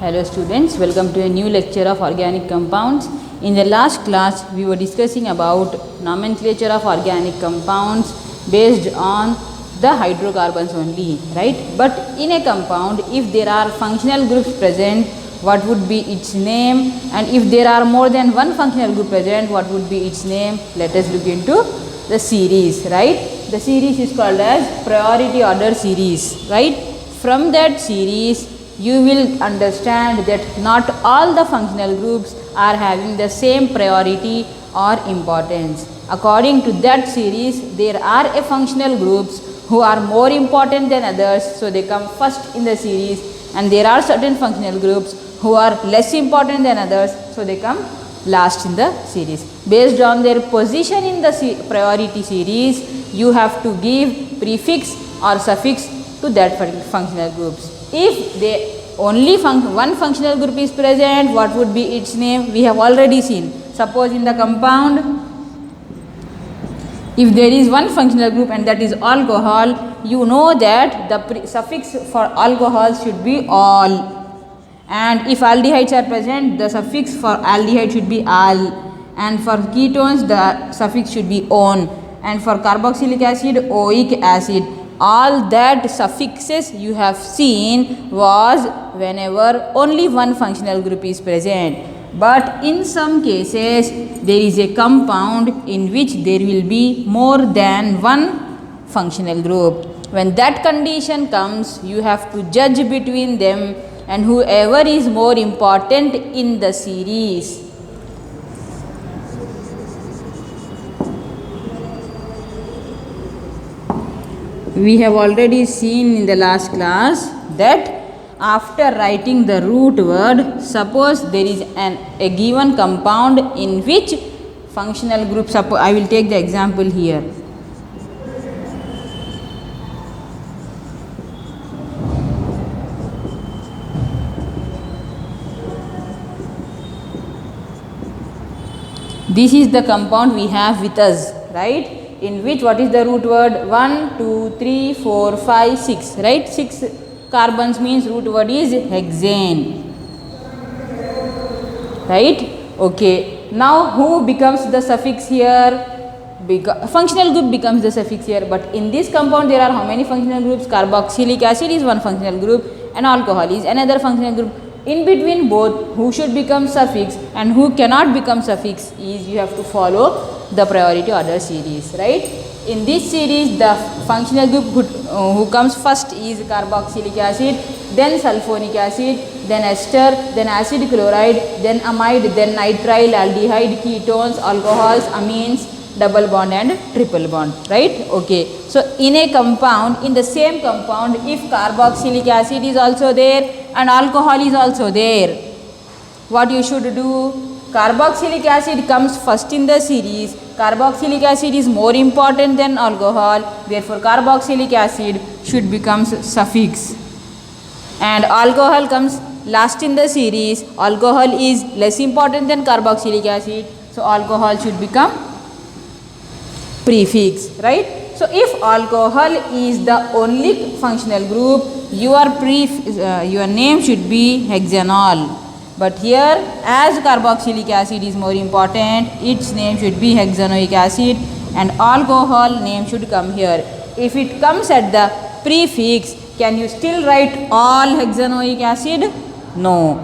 Hello students, welcome to a new lecture of organic compounds. In the last class, we were discussing about nomenclature of organic compounds based on the hydrocarbons only, right? But in a compound, if there are functional groups present, what would be its name? And if there are more than one functional group present, what would be its name? Let us look into the series, right? The series is called as priority order series, right? From that series, you will understand that not all the functional groups are having the same priority or importance. According to that series, there are a functional groups who are more important than others, so they come first in the series, and there are certain functional groups who are less important than others, so they come last in the series. Based on their position in the priority series, you have to give prefix or suffix to that functional groups. If they only one functional group is present, what would be its name? We have already seen. Suppose in the compound, if there is one functional group and that is alcohol, you know that the suffix for alcohol should be all. And if aldehydes are present, the suffix for aldehyde should be al. And for ketones, the suffix should be on. And for carboxylic acid, oic acid. All that suffixes you have seen was whenever only one functional group is present. But in some cases, there is a compound in which there will be more than one functional group. When that condition comes, you have to judge between them and whoever is more important in the series. We have already seen in the last class that after writing the root word, suppose there is a given compound in which functional group, suppose I will take the example here. This is the compound we have with us, right? In which what is the root word? 1, 2, 3, 4, 5, 6, right? 6 carbons means root word is hexane, right? Okay. Now who becomes the suffix here? Functional group becomes the suffix here. But in this compound there are how many functional groups? Carboxylic acid is one functional group and alcohol is another functional group. In between both, who should become suffix and who cannot become suffix is you have to follow the priority order series, right? In this series, the functional group who comes first is carboxylic acid, then sulfonic acid, then ester, then acid chloride, then amide, then nitrile, aldehyde, ketones, alcohols, amines, double bond and triple bond, right? Okay. So in a compound, in the same compound, if carboxylic acid is also there and alcohol is also there, what you should do? Carboxylic acid comes first in the series. Carboxylic acid is more important than alcohol, therefore carboxylic acid should become suffix. And alcohol comes last in the series. Alcohol is less important than carboxylic acid, so alcohol should become prefix, right? So if alcohol is the only functional group, your name should be hexanol. But here, as carboxylic acid is more important, its name should be hexanoic acid, and alcohol name should come here. If it comes at the prefix, can you still write all hexanoic acid? No.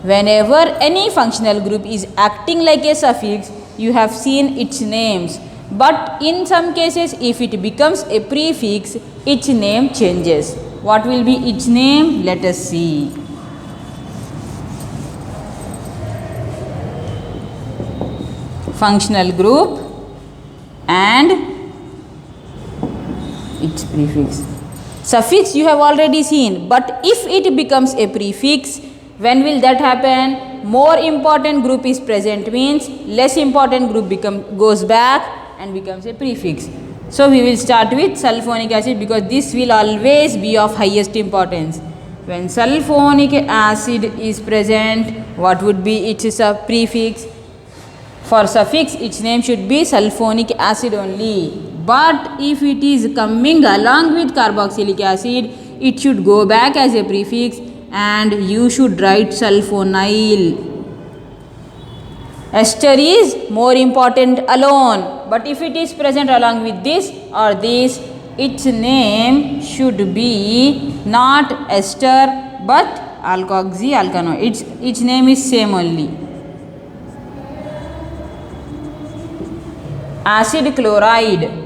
Whenever any functional group is acting like a suffix, you have seen its names. But in some cases, if it becomes a prefix, its name changes. What will be its name? Let us see. Functional group and its prefix. Suffix you have already seen, but if it becomes a prefix, when will that happen? More important group is present means less important group goes back and becomes a prefix. So we will start with sulfonic acid because this will always be of highest importance. When sulfonic acid is present, what would be its prefix? For suffix, its name should be sulfonic acid only. But if it is coming along with carboxylic acid, it should go back as a prefix and you should write sulfonyl. Ester is more important alone, but if it is present along with this or this, its name should be not ester but alkoxyalkanoate. Its name is same only. Acid chloride.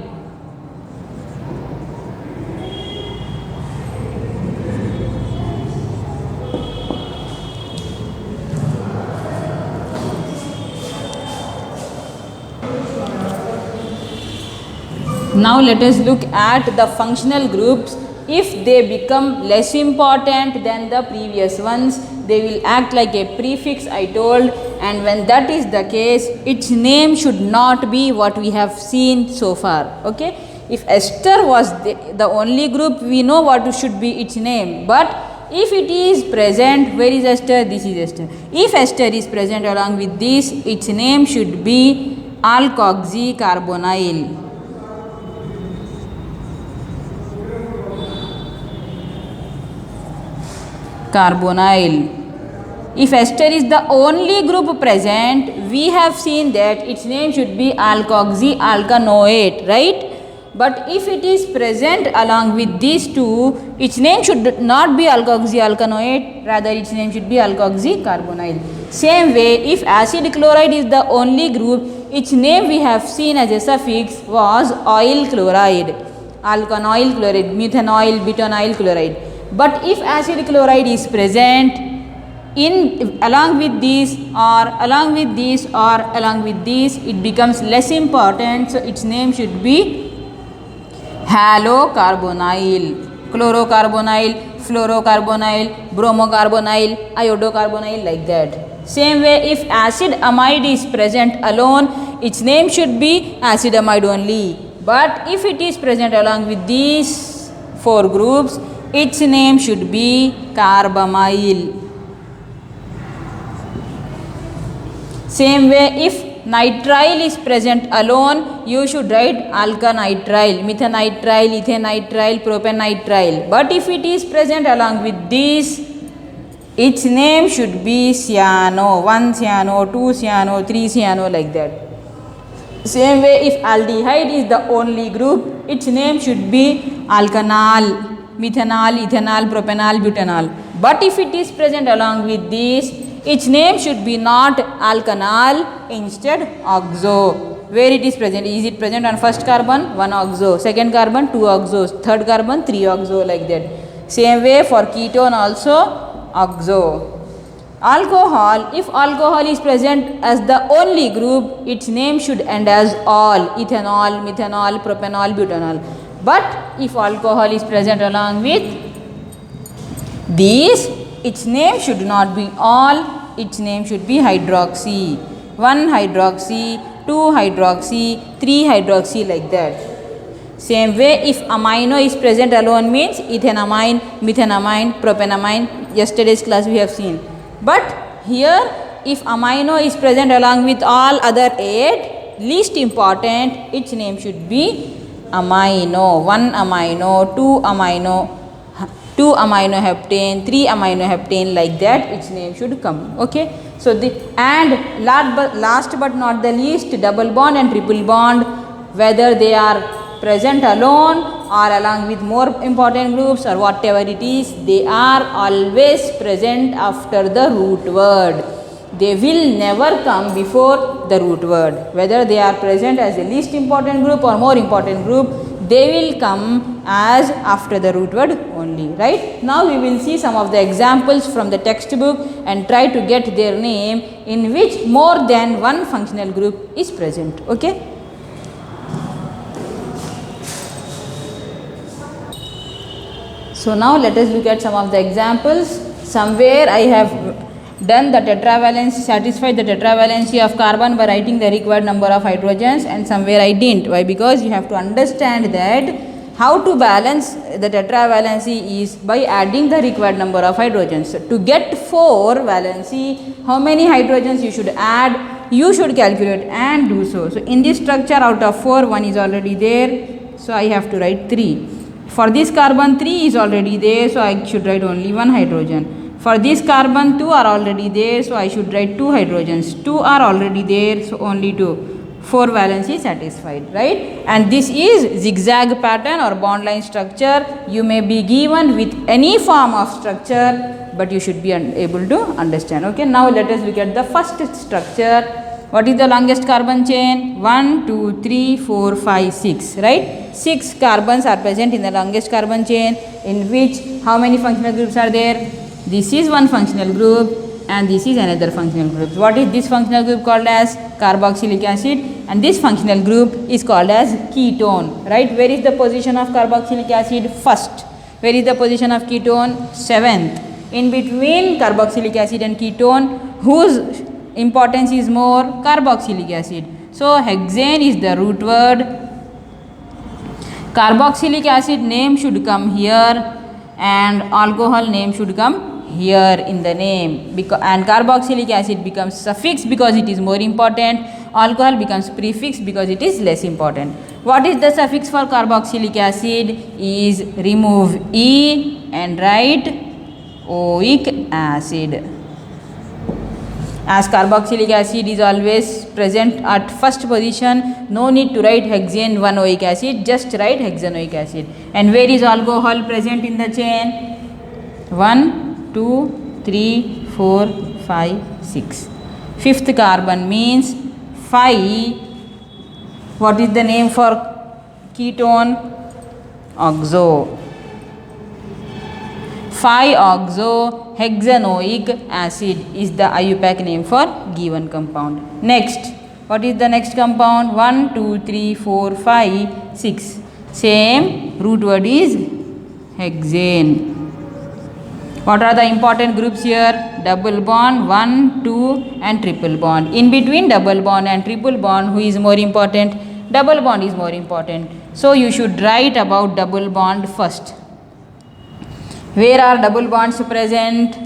Now let us look at the functional groups. If they become less important than the previous ones, they will act like a prefix, I told, and when that is the case, its name should not be what we have seen so far. Okay, if ester was the only group, we know what should be its name, but if it is present, where is ester? This is ester. If ester is present along with this, its name should be alkoxycarbonyl. If ester is the only group present, we have seen that its name should be alkoxyalkanoate, right? But if it is present along with these two, its name should not be alkoxyalkanoate, rather its name should be alkoxycarbonyl. Same way, if acid chloride is the only group, its name we have seen as a suffix was oil chloride, alkanoyl chloride, methanoyl, butanoyl chloride. But if acid chloride is present along with this or along with this or along with this, it becomes less important. So its name should be halocarbonyl, chlorocarbonyl, fluorocarbonyl, bromocarbonyl, iodocarbonyl, like that. Same way, if acid amide is present alone, its name should be acid amide only. But if it is present along with these four groups, its name should be carbamyl. Same way, if nitrile is present alone, you should write alkanitrile, methanitrile, ethanitrile, propanitrile. But if it is present along with this, its name should be cyano, 1 cyano, 2 cyano, 3 cyano, like that. Same way, if aldehyde is the only group, its name should be alkanal, methanol, ethanol, propanol, butanol. But if it is present along with this, its name should be not alkanal, instead oxo. Where it is present? Is it present on first carbon? 1 oxo, second carbon 2 oxos, third carbon 3 oxo, like that. Same way for ketone also oxo. Alcohol, if alcohol is present as the only group, its name should end as all, ethanol, methanol, propanol, butanol. But if alcohol is present along with these, its name should not be all, its name should be hydroxy, 1 hydroxy, 2 hydroxy, 3 hydroxy, like that. Same way, if amino is present alone means ethanamine, methanamine, propanamine, yesterday's class we have seen. But here, if amino is present along with all other 8, least important, its name should be amino, 1 amino, 2 amino, 2 aminoheptane, 3 aminoheptane, like that its name should come. Okay. So last but not the least, double bond and triple bond, whether they are present alone or along with more important groups or whatever it is, they are always present after the root word. They will never come before the root word. Whether they are present as a least important group or more important group, they will come as after the root word only, right? Now we will see some of the examples from the textbook and try to get their name in which more than one functional group is present. Okay. So now let us look at some of the examples. Somewhere I have done the tetravalency, satisfied the tetravalency of carbon by writing the required number of hydrogens, and somewhere I didn't. Why? Because you have to understand that how to balance the tetravalency is by adding the required number of hydrogens. So to get 4 valency, how many hydrogens you should add, you should calculate and do so. So in this structure, out of 4, 1 is already there, so I have to write 3. For this carbon, 3 is already there, so I should write only 1 hydrogen. For this carbon 2 are already there, so I should write 2 hydrogens. 2 are already there, so only 2. 4 valence is satisfied, right? And this is zigzag pattern or bond line structure. You may be given with any form of structure, but you should be able to understand. Okay, now let us look at the first structure. What is the longest carbon chain? 1, 2, 3, 4, 5, 6, right? 6 carbons are present in the longest carbon chain, in which how many functional groups are there? This is one functional group and this is another functional group. What is this functional group called as? Carboxylic acid, and this functional group is called as ketone, right? Where is the position of carboxylic acid? First. Where is the position of ketone? 7th. In between carboxylic acid and ketone, whose importance is more? Carboxylic acid. So hexane is the root word. Carboxylic acid name should come here and alcohol name should come here in the name, and carboxylic acid becomes suffix because it is more important. Alcohol becomes prefix because it is less important. What is the suffix for carboxylic acid? Is remove E and write oic acid. As carboxylic acid is always present at first position, no need to write hexane 1 oic acid, just write hexanoic acid. And where is alcohol present in the chain? 1, 2, 3, 4, 5, 6. Fifth carbon means 5. What is the name for ketone? Oxo. 5-oxohexanoic acid is the IUPAC name for given compound. Next, what is the next compound? 1, 2, 3, 4, 5, 6. Same root word is hexane. What are the important groups here? Double bond, 1, 2 and triple bond. In between double bond and triple bond, who is more important? Double bond is more important. So you should write about double bond first. Where are double bonds present?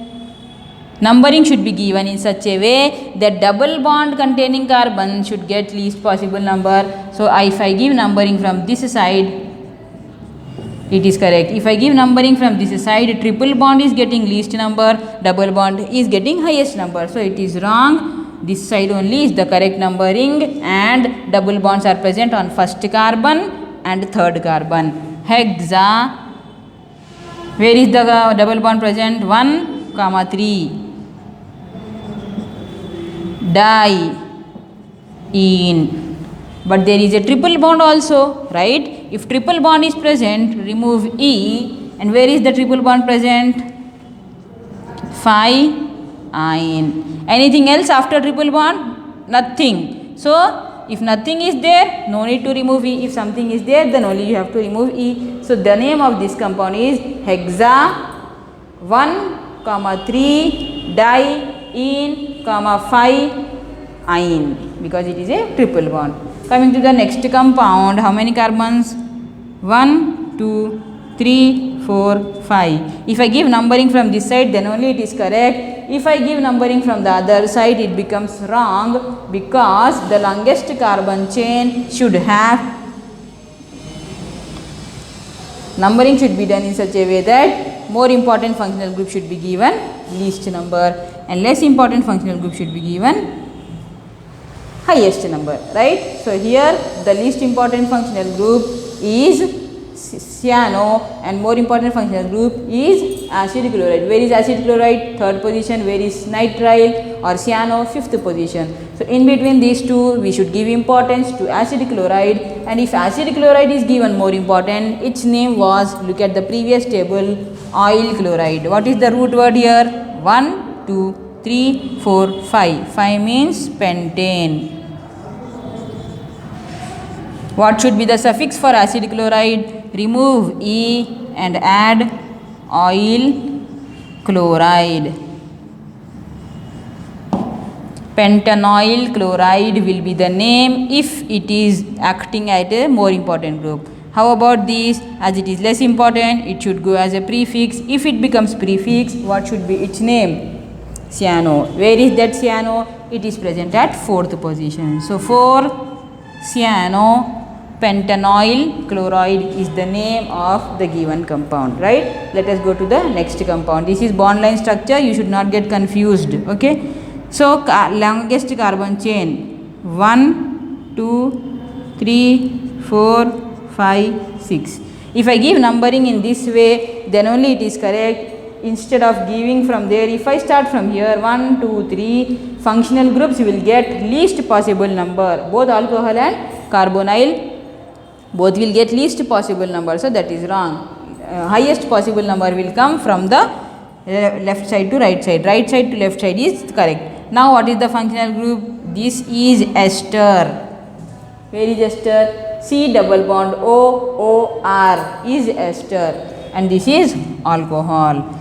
Numbering should be given in such a way that double bond containing carbon should get least possible number. So if I give numbering from this side, it is correct. If I give numbering from this side, triple bond is getting least number, double bond is getting highest number. So it is wrong. This side only is the correct numbering, and double bonds are present on first carbon and third carbon. Hexa. Where is the double bond present? 1, 3. Diene. But there is a triple bond also, right? If triple bond is present, remove E. And where is the triple bond present? 5-ine. Anything else after triple bond? Nothing. So, if nothing is there, no need to remove E. If something is there, then only you have to remove E. So, the name of this compound is hexa 1, 3 diene, 5-ine, because it is a triple bond. Coming to the next compound, how many carbons? 1, 2, 3, 4, 5. If I give numbering from this side, then only it is correct. If I give numbering from the other side, it becomes wrong, because the longest carbon chain should have numbering should be done in such a way that more important functional group should be given least number and less important functional group should be given highest number, right? So here the least important functional group is cyano and more important functional group is acid chloride. Where is acid chloride? Third position. Where is nitrile or cyano? Fifth position. So in between these two, we should give importance to acid chloride, and if acid chloride is given more important, its name was, look at the previous table, oil chloride. What is the root word here? 1, 2, 3, 4, 5. 5 means pentane. What should be the suffix for acid chloride? Remove E and add oil chloride. Pentanoyl chloride will be the name if it is acting at a more important group. How about this? As it is less important, it should go as a prefix. If it becomes prefix, what should be its name? Cyano. Where is that cyano? It is present at fourth position. So 4 cyano Pentanoyl chloride is the name of the given compound, right? Let us go to the next compound. This is bond line structure, you should not get confused, okay? So, longest carbon chain 1, 2, 3, 4, 5, 6. If I give numbering in this way, then only it is correct. Instead of giving from there, if I start from here 1, 2, 3 functional groups, you will get least possible number. Both alcohol and carbonyl, both will get least possible number. So, that is wrong. Highest possible number will come from the left side to right side. Right side to left side is correct. Now, what is the functional group? This is ester. Where is ester? C double bond O-O-R is ester, and this is alcohol.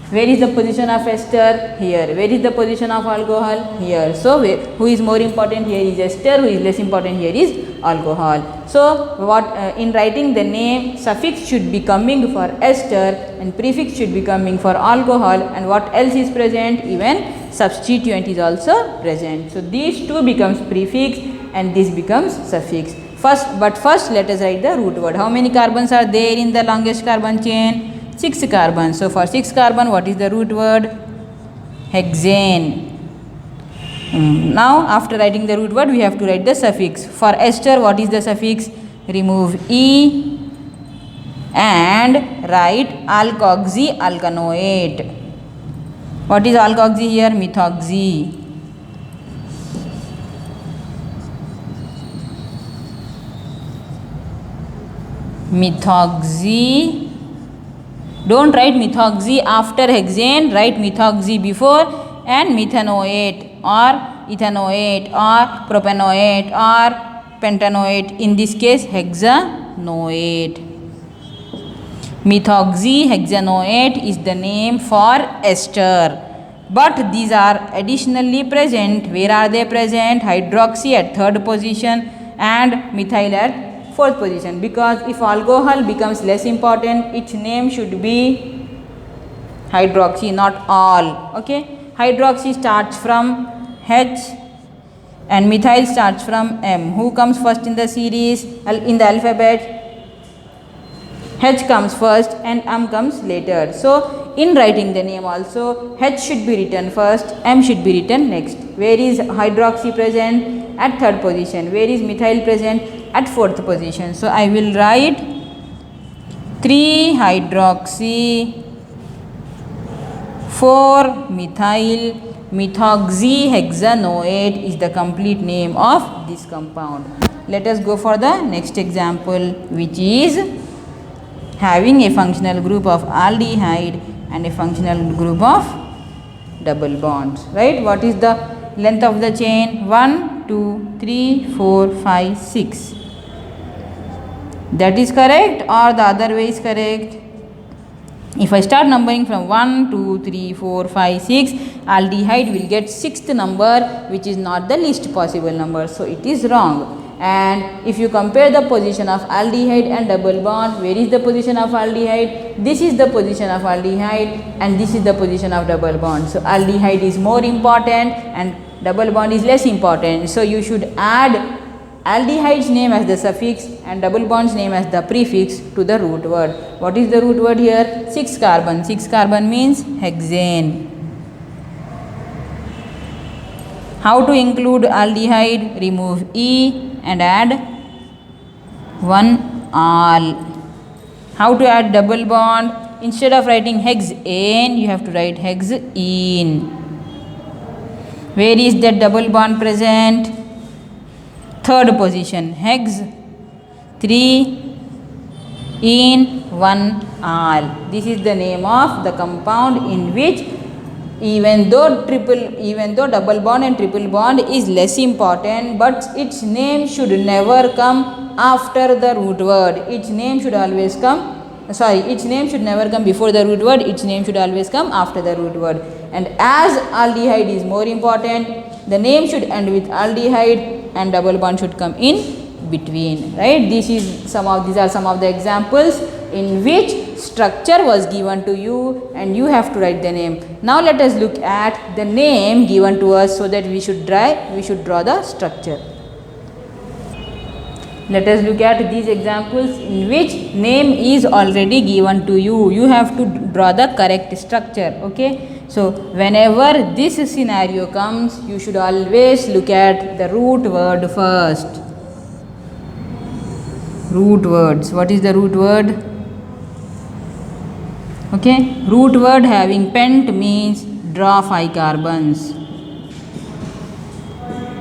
Where is the position of ester? Here. Where is the position of alcohol? Here. So, who is more important here is ester, who is less important here is alcohol. So, what in writing the name, suffix should be coming for ester and prefix should be coming for alcohol, and what else is present? Even substituent is also present. So, these two becomes prefix and this becomes suffix. First let us write the root word. How many carbons are there in the longest carbon chain? 6 carbons. So, for 6 carbon, what is the root word? Hexane. Now, after writing the root word, we have to write the suffix. For ester, what is the suffix? Remove E and write alkoxyalkanoate. What is alkoxy here? Methoxy. Methoxy. Don't write methoxy after hexane, write methoxy before, and methanoate or ethanoate or propanoate or pentanoate. In this case, hexanoate. Methoxy hexanoate is the name for ester. But these are additionally present. Where are they present? Hydroxy at 3rd position and methyl at 4th position, because if alcohol becomes less important, its name should be hydroxy, not all. Okay, hydroxy starts from H and methyl starts from M. Who comes first in the series? In the alphabet, H comes first and M comes later. So, in writing the name also, H should be written first, M should be written next. Where is hydroxy present? At 3rd position. Where is methyl present? At 4th position. So, I will write 3-hydroxy 4-methyl methoxyhexanoate is the complete name of this compound. Let us go for the next example, which is having a functional group of aldehyde and a functional group of double bonds, right? What is the length of the chain? 1, 2, 3, 4, 5, 6. That is correct or the other way is correct? If I start numbering from 1, 2, 3, 4, 5, 6, aldehyde will get 6th number, which is not the least possible number. So, it is wrong. And if you compare the position of aldehyde and double bond, where is the position of aldehyde? This is the position of aldehyde and this is the position of double bond. So, aldehyde is more important and double bond is less important. So, you should add aldehyde's name as the suffix and double bond's name as the prefix to the root word. What is the root word here? 6 carbon. 6 carbon means hexane. How to include aldehyde? Remove E and add 1 al. How to add double bond? Instead of writing hexane, you have to write hexene. Where is that double bond present? 3rd position, hex 3 in 1 al. This is the name of the compound in which even though double bond and triple bond is less important, but its name should never come after the root word. Its name should always come, its name should never come before the root word, its name should always come after the root word. And as aldehyde is more important, the name should end with aldehyde and double bond should come in between, right? These are some of the examples in which structure was given to you and you have to write the name. Now let us look at the name given to us so that we should draw the structure. Let us look at these examples in which name is already given to you. You have to draw the correct structure. Okay. So whenever this scenario comes, you should always look at the root word first. Root words. What is the root word? Okay. Root word having pent means draw 5 carbons.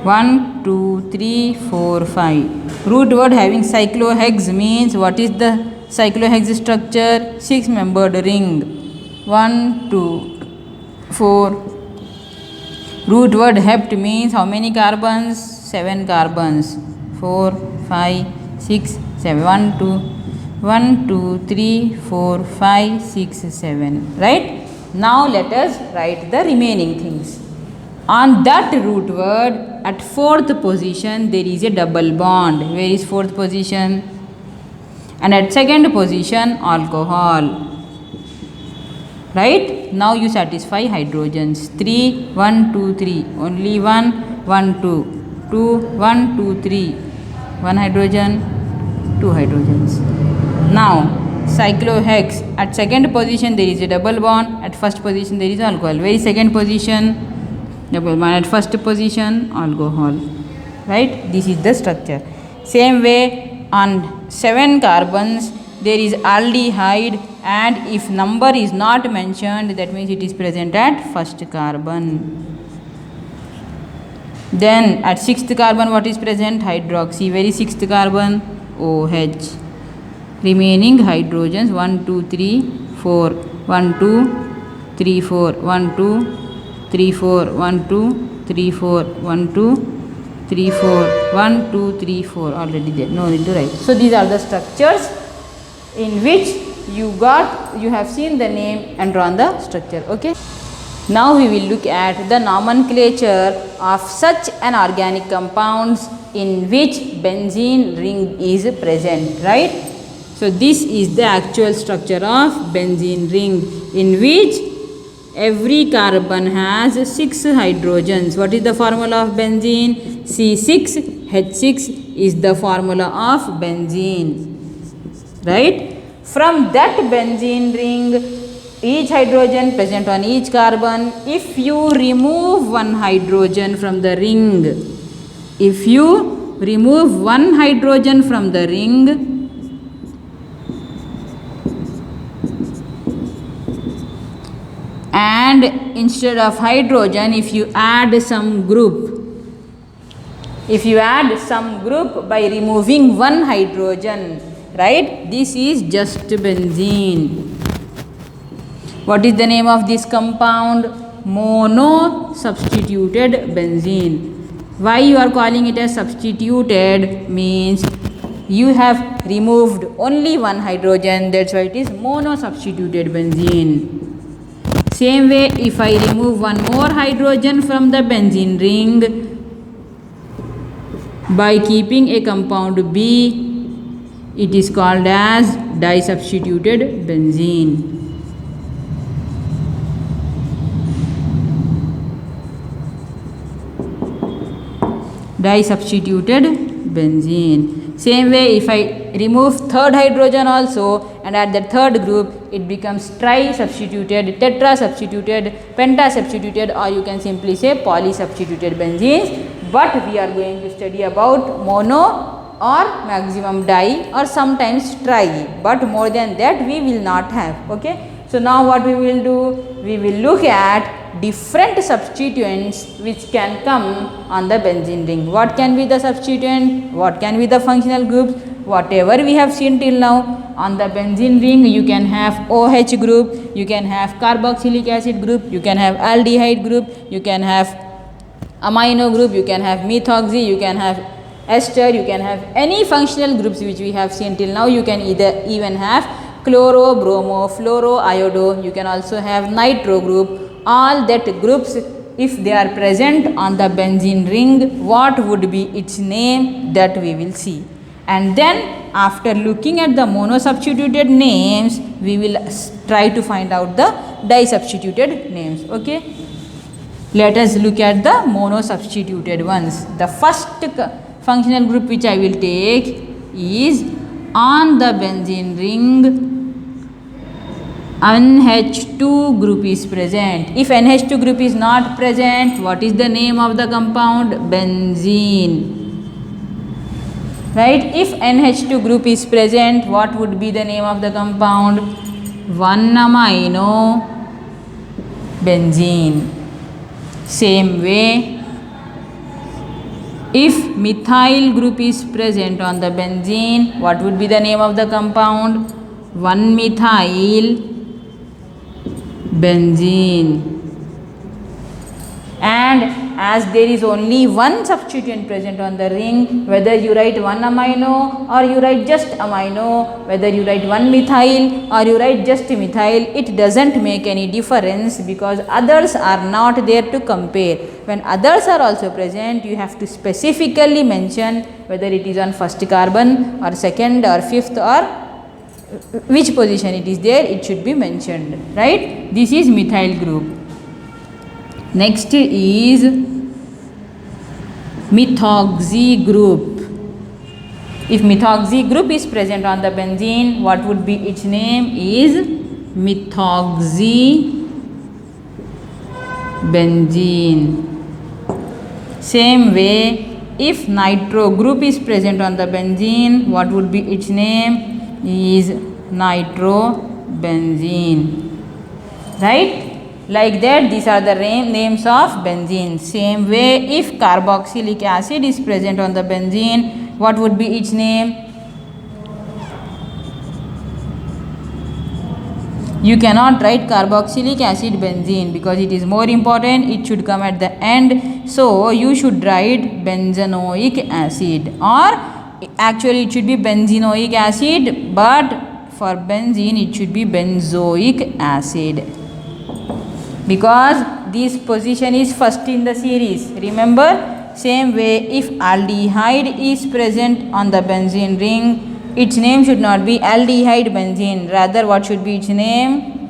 1, 2, 3, 4, 5. Root word having cyclohex means what is the cyclohex structure? 6 membered ring. 1, 2, 4. Root word hept means how many carbons? 7 carbons. 4, 5, 6, 7. 1, 2, 3, 4, 5, 6, 7. Right? Now let us write the remaining things. On that root word, at 4th position, there is a double bond. Where is 4th position? And at 2nd position, alcohol. Right? Now you satisfy hydrogens. 3, 1, 2, 3. Only 1, 1, 2. 2, 1, 2, 3. 1 hydrogen, 2 hydrogens. Now, cyclohex. At 2nd position, there is a double bond. At 1st position, there is alcohol. Where is 2nd position? Double bond. At 1st position, alcohol. Right? This is the structure. Same way, on 7 carbons, there is aldehyde, and if number is not mentioned, that means it is present at 1st carbon. Then at 6th carbon, what is present? Hydroxy. Where is 6th carbon? OH. Remaining hydrogens 1, 2, 3, 4. 1, 2, 3, 4. 1, 2, 3, 4. 1, 2, 3, 4. 1, 2, 3, 4. 1, 2, 3, 4. Already there. No need to write. So these are the structures in which you have seen the name and drawn the structure. Okay. Now we will look at the nomenclature of such an organic compounds in which benzene ring is present. Right. So this is the actual structure of benzene ring, in which every carbon has 6 hydrogens. What is the formula of benzene? C6H6 is the formula of benzene. Right? From that benzene ring, each hydrogen present on each carbon, if you remove one hydrogen from the ring, if you remove one hydrogen from the ring, and instead of hydrogen, if you add some group, by removing one hydrogen, right, this is just benzene. What is the name of this compound? Mono substituted benzene. Why you are calling it as substituted? Means you have removed only one hydrogen, that's why it is mono substituted benzene. Same way, if I remove one more hydrogen from the benzene ring by keeping a compound B, it is called as disubstituted benzene. Disubstituted benzene. Same way, if I remove third hydrogen also and add the third group, it becomes tri-substituted, tetra-substituted, penta-substituted, or you can simply say polysubstituted benzenes. But we are going to study about mono or maximum di or sometimes tri. But more than that we will not have. Okay. So now what we will do? We will look at different substituents which can come on the benzene ring. What can be the substituent? What can be the functional groups? Whatever we have seen till now, on the benzene ring you can have OH group, you can have carboxylic acid group, you can have aldehyde group, you can have amino group, you can have methoxy, you can have ester, you can have any functional groups which we have seen till now. You can even have chloro, bromo, fluoro, iodo, you can also have nitro group. All that groups, if they are present on the benzene ring, what would be its name, that we will see. And then after looking at the mono substituted names, we will try to find out the disubstituted names. Okay. Let us look at the mono substituted ones. The first functional group which I will take is on the benzene ring NH2 group is present. If NH2 group is not present, what is the name of the compound? Benzene. Right? If NH2 group is present, what would be the name of the compound? 1-amino benzene. Same way, if methyl group is present on the benzene, what would be the name of the compound? 1-methyl benzene. And as there is only one substituent present on the ring, whether you write 1-amino or you write just amino, whether you write 1-methyl or you write just methyl, it doesn't make any difference because others are not there to compare. When others are also present, you have to specifically mention whether it is on first carbon or second or fifth or which position it is there, it should be mentioned, right? This is methyl group. Next is methoxy group. If methoxy group is present on the benzene, what would be its name? Is methoxy benzene. Same way, if nitro group is present on the benzene, what would be its name? Is nitrobenzene. Right? Like that, these are the names of benzene. Same way, if carboxylic acid is present on the benzene, what would be its name? You cannot write carboxylic acid benzene because it is more important. It should come at the end. So, you should write benzenoic acid, or actually it should be benzenoic acid, but for benzene it should be benzoic acid, because this position is first in the series. Remember, same way, if aldehyde is present on the benzene ring, its name should not be aldehyde benzene. Rather, what should be its name?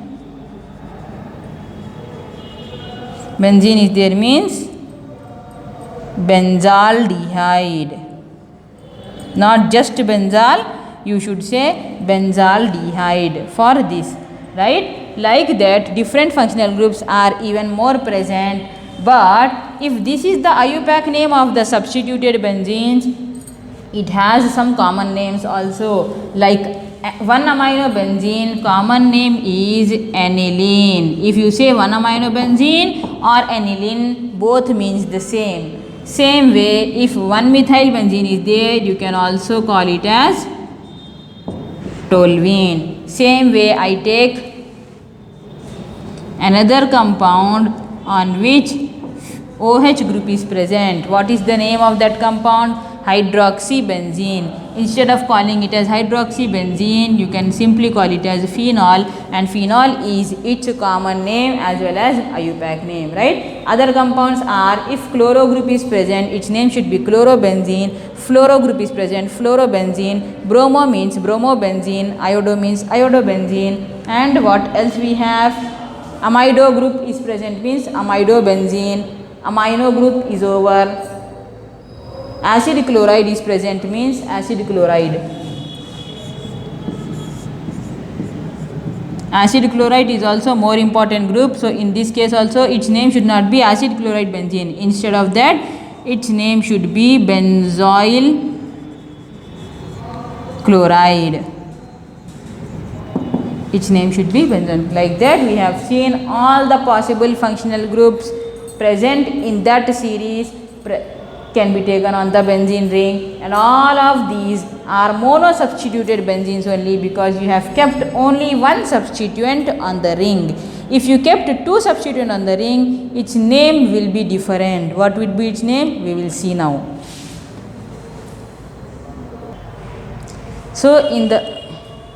Benzene is there means benzaldehyde. Not just benzal, you should say benzaldehyde for this. Right? Like that, different functional groups are even more present. But if this is the IUPAC name of the substituted benzenes, it has some common names also. Like 1-amino benzene, common name is aniline. If you say 1-amino benzene or aniline, both means the same. Same way, if 1-methyl benzene is there, you can also call it as toluene. Same way, I take another compound on which OH group is present. What is the name of that compound? Hydroxybenzene. Instead of calling it as hydroxybenzene, you can simply call it as phenol, and phenol is its common name as well as IUPAC name, right? Other compounds are, if chloro group is present, its name should be chlorobenzene. Fluoro group is present, fluorobenzene. Bromo means bromobenzene. Iodo means iodobenzene. And what else we have? Amido group is present means amidobenzene. Amino group is over. Acid chloride is present means acid chloride. Acid chloride is also more important group. So, in this case also its name should not be acid chloride benzene. Instead of that, its name should be benzoyl chloride. Its name should be benzoyl. Like that, we have seen all the possible functional groups present in that series can be taken on the benzene ring, and all of these are mono-substituted benzenes only because you have kept only one substituent on the ring. If you kept two substituents on the ring, its name will be different. What would be its name? We will see now. So, in the